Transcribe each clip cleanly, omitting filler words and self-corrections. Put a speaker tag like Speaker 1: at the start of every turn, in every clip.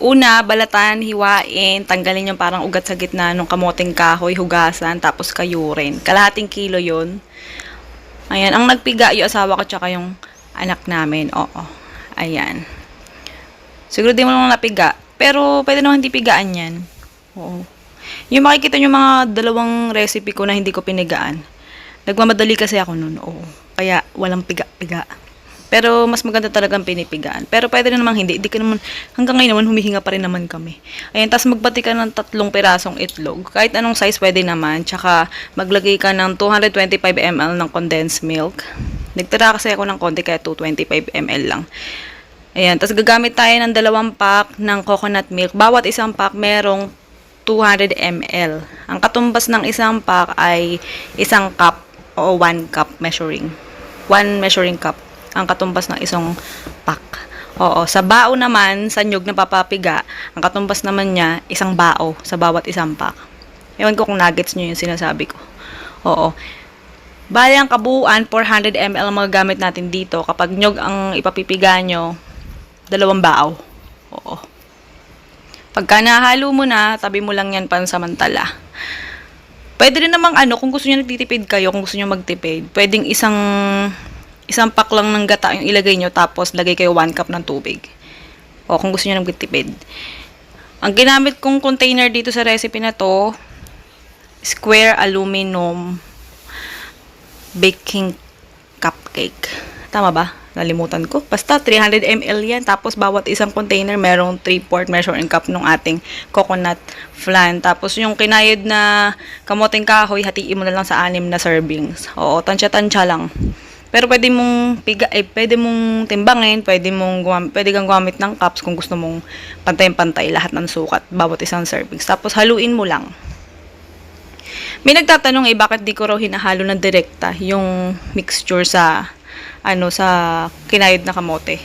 Speaker 1: Una, balatan, hiwain, tanggalin yung parang ugat sa gitna ng kamoting kahoy, hugasan, tapos kayurin. Kalahating kilo yun. Ayan, ang nagpiga yung asawa ko tsaka yung anak namin. Oo. Ayan. Siguro di mo naman napiga. Pero pwede naman hindi pigaan yan. Oo. Yung makikita nyo mga dalawang recipe ko na hindi ko pinigaan. Nagmamadali kasi ako nun. Oo. Kaya walang piga-piga. Pero mas maganda talagang pinipigaan. Pero pwede na namang hindi. Di ka naman, hanggang ngayon naman humihinga pa rin naman kami. Ayan, tapos magbati ka ng 3 pirasong itlog. Kahit anong size pwede naman. Tsaka maglagay ka ng 225 ml ng condensed milk. Nagtira kasi ako ng konti kaya 225 ml lang. Ayan, tapos gagamit tayo ng 2 pack ng coconut milk. Bawat isang pack merong 200 ml. Ang katumbas ng isang pack ay 1 cup o 1 cup measuring. 1 measuring cup ang katumbas ng isang pack. Oo, sa bao naman, sa nyug na papapiga, ang katumbas naman niya, 1 bao sa bawat isang pack. Ewan ko kung nuggets nyo yung sinasabi ko. Oo. Bali ang kabuuan, 400 ml ang magagamit natin dito. Kapag nyug ang ipapipiga nyo, 2 bao. Oo. Pagka nahalo mo na, tabi mo lang yan pansamantala. Pwede rin namang kung gusto nyo nagtitipid kayo, kung gusto nyo magtipid, pwedeng isang pack lang ng gata yung ilagay nyo, tapos lagay kayo 1 cup ng tubig. O, kung gusto nyo nagtitipid. Ang ginamit kong container dito sa recipe na to, square aluminum baking cupcake. Tama ba? Nalimutan ko. Basta 300 ml yan. Tapos bawat isang container merong 3/4 measuring cup ng ating coconut flan. Tapos yung kinayod na kamoting kahoy, hatiin mo na lang sa 6 na servings. Oo, tansya-tansya lang. Pero pwede mong pwede mong timbangin, pwede kang gumamit ng cups kung gusto mong pantay-pantay lahat ng sukat bawat isang servings. Tapos haluin mo lang. May nagtatanong bakit di ko raw hinahalo ng direkta yung mixture sa sa kinayod na kamote.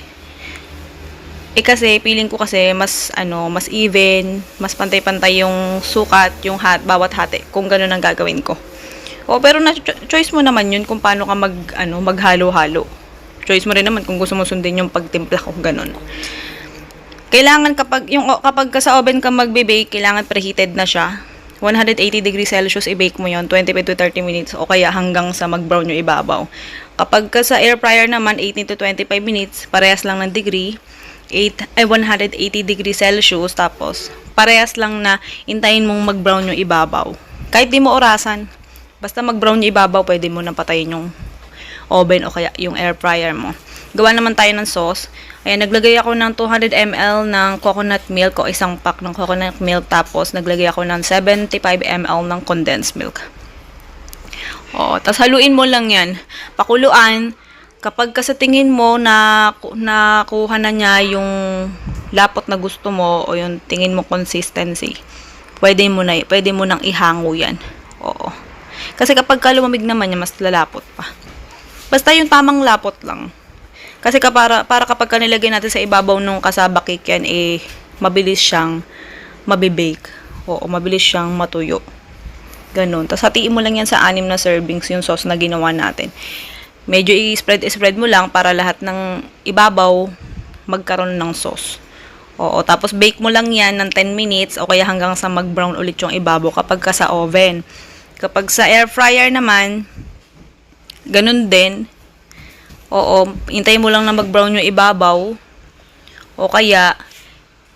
Speaker 1: Kasi feeling ko kasi mas even, mas pantay-pantay yung sukat, yung bawat hati kung gano'n ang gagawin ko. Pero choice mo naman yun kung paano ka maghalo-halo. Choice mo rin naman kung gusto mo sundin yung pagtimpla kung ganun. Kailangan kapag sa oven ka magbe-bake, kailangan preheated na siya. 180 degrees Celsius i-bake mo yon 25 to 30 minutes o kaya hanggang sa mag-brown yung ibabaw. Kapag sa air fryer naman, 18 to 25 minutes, parehas lang ng degree. 180 degrees Celsius, tapos parehas lang na intayin mong mag-brown yung ibabaw. Kahit di mo orasan, basta mag-brown yung ibabaw, pwede mo nang patayin yung oven o kaya yung air fryer mo. Gawa naman tayo ng sauce. Ayan, naglagay ako ng 200 ml ng coconut milk o 1 pack ng coconut milk. Tapos, naglagay ako ng 75 ml ng condensed milk. Tapos haluin mo lang yan. Pakuluan. Kapag sa tingin mo na nakuha na niya yung lapot na gusto mo o yung tingin mo consistency, pwede mo nang ihango yan. Oo. Kasi kapag lumamig naman niya, mas lalapot pa. Basta yung tamang lapot lang. Kasi para kapag nilagay natin sa ibabaw nung kasaba cake yan, mabilis siyang mabibake. Oo, mabilis siyang matuyo. Ganun. Tapos hatiin mo lang yan sa 6 na servings yung sauce na ginawa natin. Medyo i-spread mo lang para lahat ng ibabaw magkaroon ng sauce. Oo, tapos bake mo lang yan ng 10 minutes o kaya hanggang sa mag-brown ulit yung ibabaw kapag sa oven. Kapag sa air fryer naman, ganun din. Oo, hintayin mo lang na mag-brown yung ibabaw. O kaya,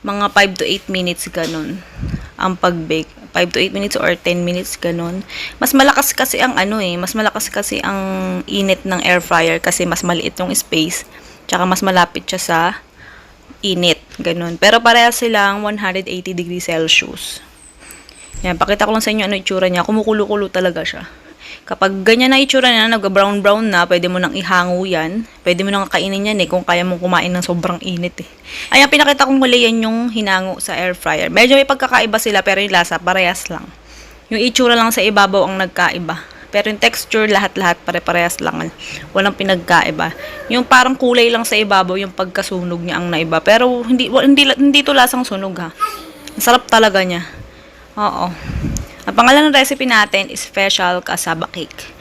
Speaker 1: mga 5 to 8 minutes ganun ang pag-bake. 5 to 8 minutes or 10 minutes ganun. Mas malakas kasi ang init ng air fryer kasi mas maliit yung space. Tsaka mas malapit siya sa init. Ganun. Pero parehas silang 180 degrees Celsius. Yan, pakita ko lang sa inyo ano itsura niya. Kumukulo-kulo talaga siya. Kapag ganyan na itsura niya, nag-brown-brown na, pwede mo nang ihango yan. Pwede mo nang kainin yan kung kaya mong kumain ng sobrang init Ayan, pinakita kong huli yan yung hinango sa air fryer. Medyo may pagkakaiba sila, pero yung lasa, parehas lang. Yung itsura lang sa ibabaw ang nagkaiba. Pero yung texture, lahat-lahat, pare-parehas lang. Walang pinagkaiba. Yung parang kulay lang sa ibabaw, yung pagkasunog niya ang naiba. Pero hindi to lasang sunog Ang sarap talaga niya. Oo. Ang pangalan ng recipe natin is Special Kasaba Cake.